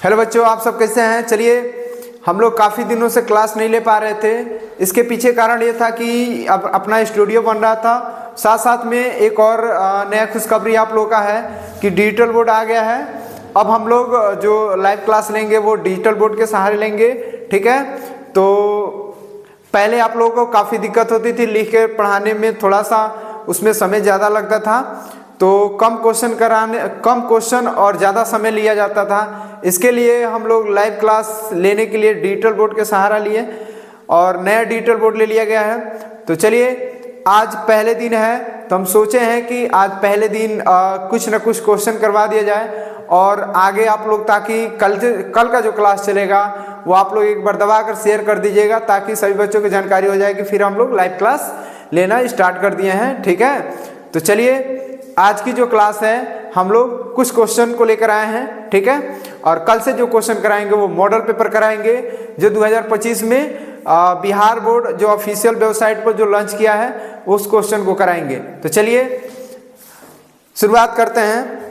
Hello बच्चों, आप सब कैसे हैं। चलिए, हम लोग काफ़ी दिनों से क्लास नहीं ले पा रहे थे। इसके पीछे कारण ये था कि अब अपना स्टूडियो बन रहा था, साथ साथ में एक और नया खुशखबरी आप लोगों का है कि डिजिटल बोर्ड आ गया है। अब हम लोग जो लाइव क्लास लेंगे वो डिजिटल बोर्ड के सहारे लेंगे, ठीक है। तो पहले आप लोगों को काफ़ी दिक्कत होती थी, लिख के पढ़ाने में थोड़ा सा उसमें समय ज़्यादा लगता था, तो कम क्वेश्चन और ज़्यादा समय लिया जाता था। इसके लिए हम लोग लाइव क्लास लेने के लिए डिजिटल बोर्ड के सहारा लिए और नया डिजिटल बोर्ड ले लिया गया है। तो चलिए, आज पहले दिन है तो हम सोचे हैं कि आज पहले दिन कुछ न कुछ क्वेश्चन करवा दिया जाए और आगे आप लोग, ताकि कल का जो क्लास चलेगा वो आप लोग एक बार दबा कर शेयर कर दीजिएगा, ताकि सभी बच्चों की जानकारी हो जाए कि फिर हम लोग लाइव क्लास लेना स्टार्ट कर दिए हैं, ठीक है। तो चलिए, आज की जो क्लास है हम लोग कुछ क्वेश्चन को लेकर आए हैं, ठीक है। और कल से जो क्वेश्चन कराएंगे वो मॉडल पेपर कराएंगे, जो 2025 में बिहार बोर्ड जो ऑफिशियल वेबसाइट पर जो लॉन्च किया है उस क्वेश्चन को कराएंगे। तो चलिए शुरुआत करते हैं।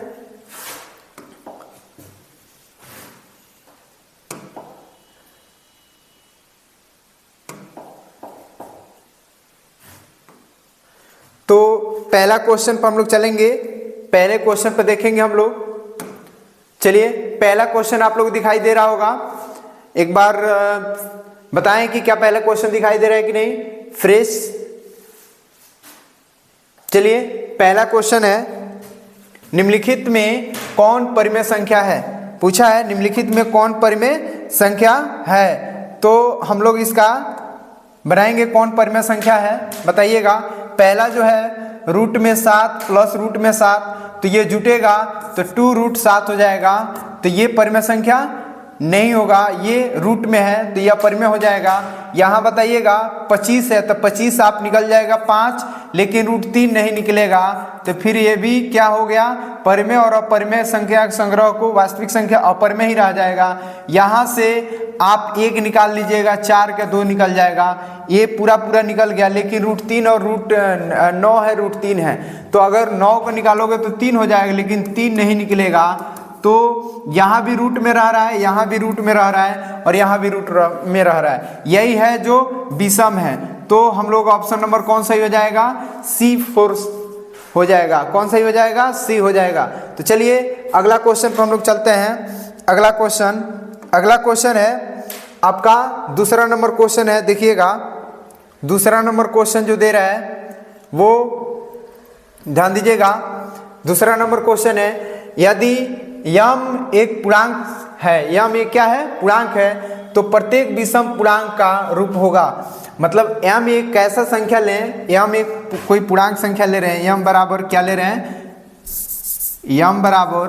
तो पहला क्वेश्चन पर हम लोग चलेंगे, पहले क्वेश्चन पर देखेंगे हम लोग। चलिए, पहला क्वेश्चन आप लोग दिखाई दे रहा होगा, एक बार बताएं कि क्या पहला क्वेश्चन दिखाई दे रहा है कि नहीं, फ्रेश। चलिए, पहला क्वेश्चन है, निम्नलिखित में कौन परिमेय संख्या है। पूछा है निम्नलिखित में कौन परिमेय संख्या है, तो हम लोग इसका बनाएंगे कौन परिमेय संख्या है, बताइएगा। पहला जो है रूट में 7 प्लस रूट में 7, तो ये जुटेगा तो 2√7 हो जाएगा। तो ये परिमेय संख्या नहीं होगा, ये रूट में है तो यह परिमेय हो जाएगा। यहाँ बताइएगा 25 है तो 25 आप निकल जाएगा 5, लेकिन √3 नहीं निकलेगा, तो फिर ये भी क्या हो गया, परिमेय और अपरिमेय संख्या के संग्रह को वास्तविक संख्या अपरिमेय ही रह जाएगा। यहाँ से आप 1 निकाल लीजिएगा, 4 का 2 निकल जाएगा, ये पूरा निकल गया, लेकिन √3 और √9 है, √3 है, तो अगर 9 को निकालोगे तो 3 हो जाएगा, लेकिन 3 नहीं निकलेगा। तो यहाँ भी रूट में रह रहा है, यहाँ भी रूट में रह रहा है और यहाँ भी रूट में रह रहा है, यही है जो विषम है। तो हम लोग ऑप्शन नंबर कौन सही हो जाएगा, C4 हो जाएगा। कौन सही हो जाएगा, C हो जाएगा। तो चलिए अगला क्वेश्चन पर हम लोग चलते हैं। अगला क्वेश्चन है आपका दूसरा नंबर क्वेश्चन है, देखिएगा दूसरा नंबर क्वेश्चन जो दे रहा है वो ध्यान दीजिएगा। दूसरा नंबर क्वेश्चन है, यदि यम एक पूर्णांक है, यम एक क्या है, पूर्णांक है, तो प्रत्येक विषम पूर्णांक का रूप होगा। मतलब यम एक कैसा संख्या लें, यम एक कोई पूर्णांक संख्या ले रहे हैं, यम बराबर क्या ले रहे हैं, यम बराबर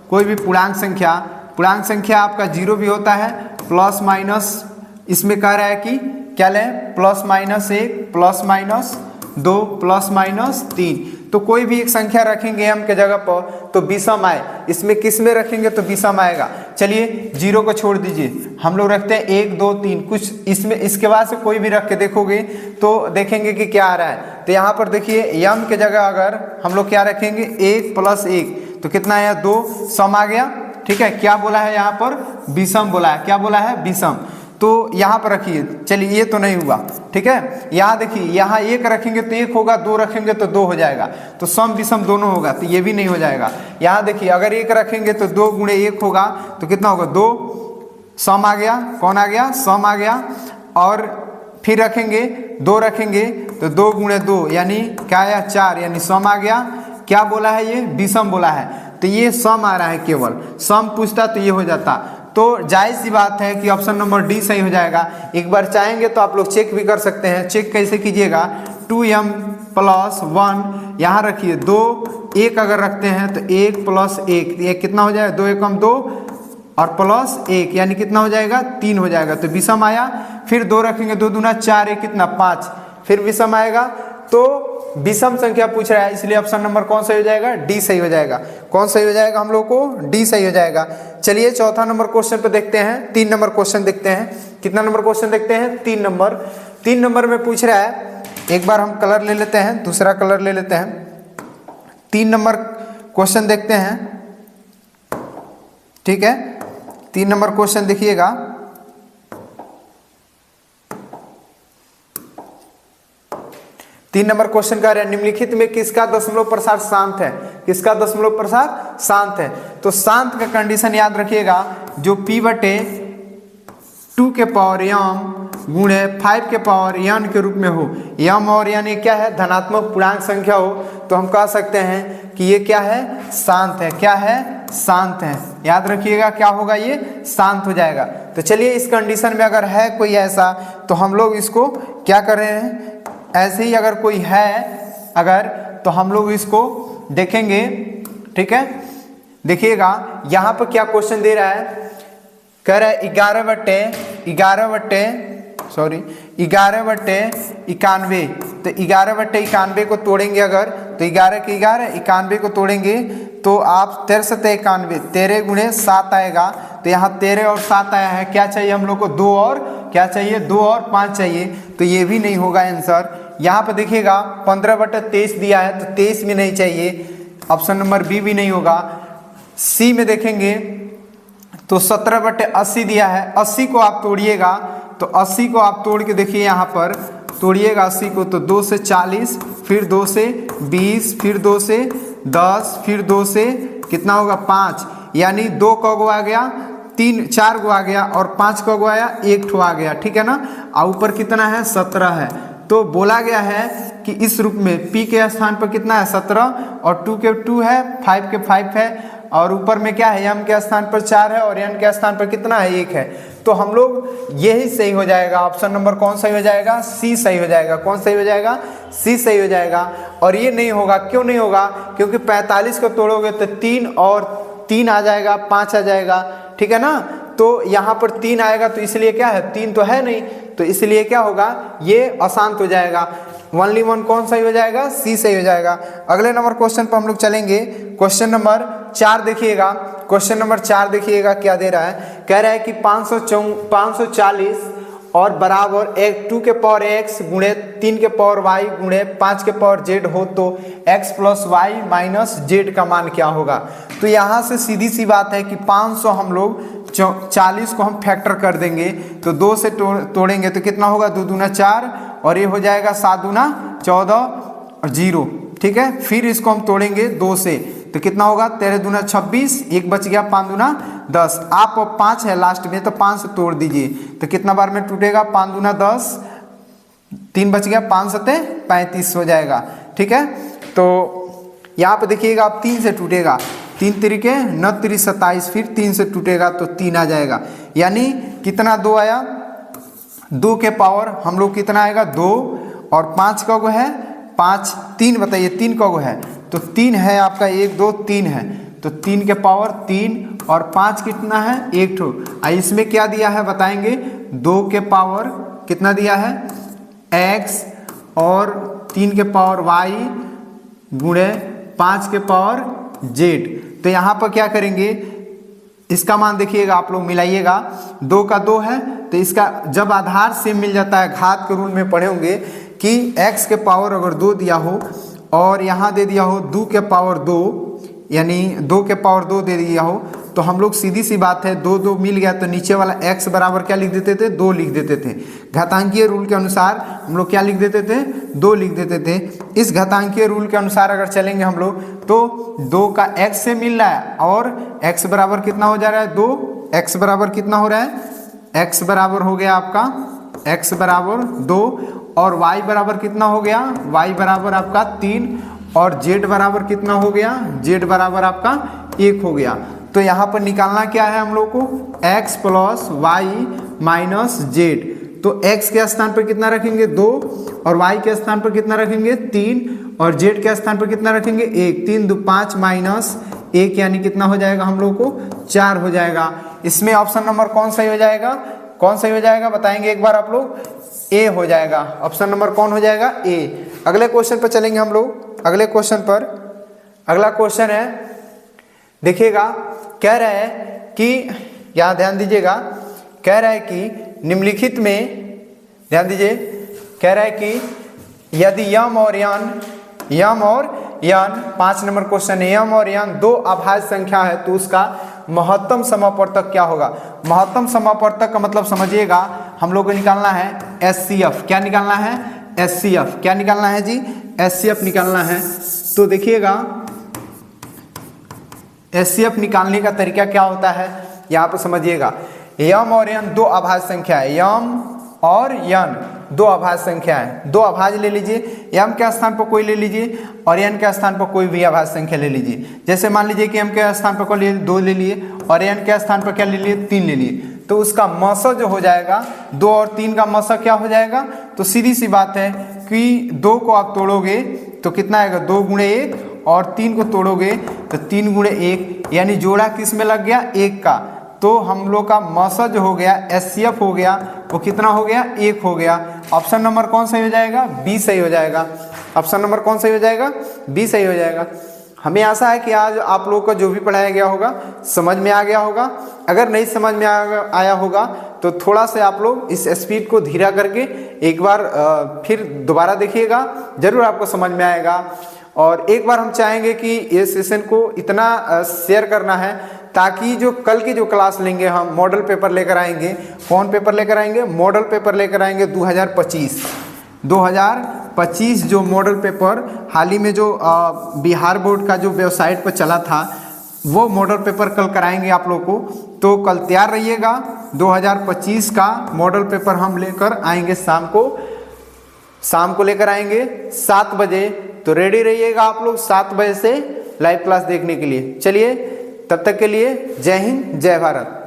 कोई भी पूर्णांक संख्या आपका 0 भी होता है, प्लस माइनस, इसमें कह रहा है कि क्या लें, +-1 +-2 +-3, तो कोई भी एक संख्या रखेंगे एम के जगह पर तो विषम आए, इसमें किस में रखेंगे तो विषम आएगा। चलिए 0 को छोड़ दीजिए, हम लोग रखते हैं 1 2 3, कुछ इसमें इसके बाद से कोई भी रख के देखोगे तो देखेंगे कि क्या आ रहा है। तो यहाँ पर देखिए एम के जगह अगर हम लोग क्या रखेंगे, 1 + 1, तो कितना आया, 2, सम आ गया, ठीक है। क्या बोला है यहाँ पर, विषम बोला है, क्या बोला है, विषम। तो यहाँ पर रखिए, चलिए ये तो नहीं हुआ, ठीक है। यहाँ देखिए, यहाँ 1 रखेंगे तो 1 होगा, 2 रखेंगे तो 2 हो जाएगा, तो सम विषम दोनों होगा, तो ये भी नहीं हो जाएगा। यहाँ देखिए अगर 1 रखेंगे तो 2 × 1 होगा, तो कितना होगा, 2, सम आ गया, कौन आ गया, सम आ गया। और फिर रखेंगे 2 रखेंगे तो 2 × 2 यानी क्या आया, 4, यानी सम आ गया। क्या बोला है, ये विषम बोला है, तो ये सम आ रहा है, केवल सम पूछता तो ये हो जाता। तो जायज़ सी बात है कि ऑप्शन नंबर डी सही हो जाएगा। एक बार चाहेंगे तो आप लोग चेक भी कर सकते हैं। चेक कैसे कीजिएगा, 2m + 1 यहाँ रखिए, 2 1 अगर रखते हैं तो 1 + 1, ये कितना हो जाएगा, 2 एकम 2 और +1 यानी कितना हो जाएगा, 3 हो जाएगा, तो विषम आया। फिर 2 रखेंगे, 2 दूना 4, 1 कितना 5, फिर विषम आएगा। तो विषम संख्या पूछ रहा है, इसलिए ऑप्शन नंबर कौन सही हो जाएगा, डी सही हो जाएगा। कौन सही हो जाएगा, हम लोग को डी सही हो जाएगा। चलिए चौथा नंबर क्वेश्चन पे देखते हैं, 3 नंबर क्वेश्चन देखते हैं। कितना नंबर क्वेश्चन देखते हैं, 3 नंबर। 3 नंबर में पूछ रहा है, एक बार हम कलर ले लेते हैं, दूसरा कलर ले लेते हैं। 3 नंबर क्वेश्चन देखते हैं। ठीक है। 3 नंबर क्वेश्चन देखिएगा, तीन नंबर क्वेश्चन कह रहे हैं निम्नलिखित में किसका दशमलव प्रसार शांत है, किसका दशमलव प्रसार शांत है। तो शांत का कंडीशन याद रखिएगा, जो p बटे 2 के पावर m गुणे 5 के पावर n के रूप में हो। m और n ये क्या है, धनात्मक पूर्णांक संख्या हो, तो हम कह सकते हैं कि ये क्या है, शांत है। क्या है, शांत है। याद रखिएगा क्या होगा, ये शांत हो जाएगा। तो चलिए इस कंडीशन में अगर है कोई ऐसा, तो हम लोग इसको क्या कर रहे हैं, ऐसे ही अगर कोई है अगर, तो हम लोग इसको देखेंगे। ठीक है, देखिएगा यहाँ पर क्या क्वेश्चन दे रहा है, कह रहा है 11 बटे 91। तो 11 बटे 91 को तोड़ेंगे अगर, तो 11 के 11 91 को तोड़ेंगे तो आप 13 13 गुणे 7 आएगा। तो यहाँ 13 और 7 आया है, क्या चाहिए हम लोग को, 2 और क्या चाहिए, 2 और 5 चाहिए। तो ये भी नहीं होगा आंसर। यहाँ पर देखिएगा 15 बटे 23 दिया है, तो 23 में नहीं चाहिए, ऑप्शन नंबर बी भी नहीं होगा। सी में देखेंगे तो 17 बटे 80 दिया है, 80 को आप तोड़िएगा, तो 80 को आप तोड़ के देखिए, यहाँ पर तोड़िएगा 80 को, तो 2 से 40, फिर 2 से 20, फिर 2 से 10, फिर 2 से कितना होगा 5, यानी 2 का गो आ गया, 3 4 गो आ गया, और 5 का गो आया, 1 ठो आ गया। ठीक है ना, और ऊपर कितना है, 17 है। तो बोला गया है कि इस रूप में p के स्थान पर कितना है, 17, और 2 के 2 है, 5 के 5 है, और ऊपर में क्या है, m के स्थान पर 4 है, और n के स्थान पर कितना है, 1 है। तो हम लोग यही सही हो जाएगा, ऑप्शन नंबर कौन सही हो जाएगा, सी सही हो जाएगा। कौन सही हो जाएगा, सी सही हो जाएगा। और ये नहीं होगा, क्यों नहीं होगा, क्योंकि 45 को तोड़ोगे तो 3 और 3 आ जाएगा, 5 आ जाएगा। ठीक है ना, तो यहाँ पर 3 आएगा, तो इसलिए क्या है, 3 तो है नहीं, तो इसलिए क्या होगा, ये अशांत हो जाएगा। ओनली वन कौन सही हो जाएगा, सी सही हो जाएगा। अगले नंबर क्वेश्चन पर हम लोग चलेंगे। क्वेश्चन नंबर 4 देखिएगा, क्वेश्चन नंबर 4 देखिएगा क्या दे रहा है, कह रहा है कि 540 और बराबर 2 के पावर x गुणे 3 के पावर y गुणे 5 के पावर z हो तो x plus y minus z का मान क्या होगा। तो यहाँ से सीधी सी बात है कि 500 हम लोग 40 को हम फैक्टर कर देंगे, तो 2 से तोड़ेंगे तो कितना होगा, 2 दूना 4, और ये हो जाएगा 7 दूना 14 और 0। ठीक है, फिर इसको हम तोड़ेंगे 2 से, तो कितना होगा, 13 दूना 26, 1 बच गया, 5 दूना 10। आप 5 है लास्ट में, तो 5 से तोड़ दीजिए, तो कितना बार में टूटेगा, 5 दूना 10, 3 बच गया, 5 सते 35 हो जाएगा। ठीक है, तो यहाँ पे देखिएगा आप 3 से टूटेगा, 3 तरीके 9 3 27, फिर 3 से टूटेगा तो 3 आ जाएगा, यानी कितना 2 आया, 2 के पावर हम लोग कितना आएगा 2, और 5 का गो है 5, 3 बताइए 3 का गो है, तो 3 है आपका, 1 2 3 है, तो 3 के पावर 3, और 5 कितना है 1 ठो। इसमें क्या दिया है बताएंगे, 2 के पावर कितना दिया है x, और 3 के पावर y गुणे 5 के पावर z। तो यहाँ पर क्या करेंगे, इसका मान देखिएगा, आप लोग मिलाइएगा, 2 का 2 है, तो इसका जब आधार सेम मिल जाता है, घात के रूल में पढ़े होंगे कि x के पावर अगर 2 दिया हो और यहाँ दे दिया हो 2 के पावर 2, यानी 2 के पावर 2 दे दिया हो, तो हम लोग सीधी सी बात है 2 2 मिल गया, तो नीचे वाला x बराबर क्या लिख देते थे, 2 लिख देते थे। घातांकीय रूल के अनुसार हम लोग क्या लिख देते थे, 2 लिख देते थे। इस घातांकीय रूल के अनुसार अगर चलेंगे हम लोग, तो 2 का x से मिल रहा है, और x बराबर कितना हो जा रहा है 2, x बराबर कितना हो रहा है, x बराबर हो गया आपका, x बराबर 2, और y बराबर कितना हो गया, y बराबर आपका 3, और z बराबर कितना हो गया, z बराबर आपका 1 हो गया। तो यहाँ पर निकालना क्या है हम लोग को, x plus y minus z. तो x के स्थान पर कितना रखेंगे 2, और y के स्थान पर कितना रखेंगे 3, और z के स्थान पर कितना रखेंगे 1, 3 2 5 माइनस 1, यानी कितना हो जाएगा हम लोग को 4 हो जाएगा। इसमें ऑप्शन नंबर कौन सही हो जाएगा, कौन सही हो जाएगा बताएंगे एक बार आप लोग, ए हो जाएगा। ऑप्शन नंबर कौन हो जाएगा, ए। अगले क्वेश्चन पर चलेंगे हम लोग। अगले क्वेश्चन पर, अगला क्वेश्चन है, देखिएगा कह रहा है कि, यहाँ ध्यान दीजिएगा, कह रहा है कि निम्नलिखित में, ध्यान दीजिए, कह रहा है कि यदि यम और यन 5 नंबर क्वेश्चन है, यम और यन 2 अभाज्य संख्या है तो उसका महत्तम समापवर्तक क्या होगा। महत्तम समापवर्तक का मतलब समझिएगा, हम लोग को निकालना है HCF। क्या निकालना है? HCF। क्या निकालना है जी? HCF निकालना है। तो देखिएगा HCF निकालने का तरीका क्या होता है यहाँ पर समझिएगा। यम और यन दो अभाज्य संख्या है, यम और यन दो अभाज्य संख्या है। दो अभाज्य ले लीजिए, यम के स्थान पर कोई ले लीजिए और यन के स्थान पर कोई भी अभाज्य संख्या ले लीजिए। जैसे मान लीजिए कि यम के स्थान पर कोई 2 ले लिए और यन के स्थान पर क्या ले लिए? 3 ले लिए। तो उसका मस जो हो जाएगा 2 और 3 का मस क्या हो जाएगा? तो सीधी सी बात है कि 2 को आप तोड़ोगे तो कितना आएगा? 2 गुणे 1 और 3 को तोड़ोगे तो 3 गुणे 1, यानी जोड़ा किस में लग गया? 1 का। तो हम लोग का मौसा जो हो गया HCF हो गया वो कितना हो गया? 1 हो गया। ऑप्शन नंबर कौन सही हो जाएगा? बी सही हो जाएगा। ऑप्शन नंबर कौन सही हो जाएगा? बी सही हो जाएगा। हमें आशा है कि आज आप लोगों को जो भी पढ़ाया गया होगा समझ में आ गया होगा। अगर नहीं समझ में आया होगा तो थोड़ा से आप लोग इस स्पीड को धीरा करके एक बार फिर दोबारा देखिएगा, जरूर आपको समझ में आएगा। और एक बार हम चाहेंगे कि ये सेशन को इतना शेयर करना है ताकि जो कल की जो क्लास लेंगे हम मॉडल पेपर लेकर आएंगे। कौन पेपर लेकर आएंगे? मॉडल पेपर लेकर आएंगे 2025 जो मॉडल पेपर हाल ही में जो बिहार बोर्ड का जो वेबसाइट पर चला था वो मॉडल पेपर कल कराएंगे आप लोग को। तो कल तैयार रहिएगा, 2025 का मॉडल पेपर हम लेकर आएंगे शाम को लेकर आएंगे 7 बजे। तो रेडी रहिएगा आप लोग 7 बजे से लाइव क्लास देखने के लिए। चलिए तब तक के लिए जय हिंद जय भारत।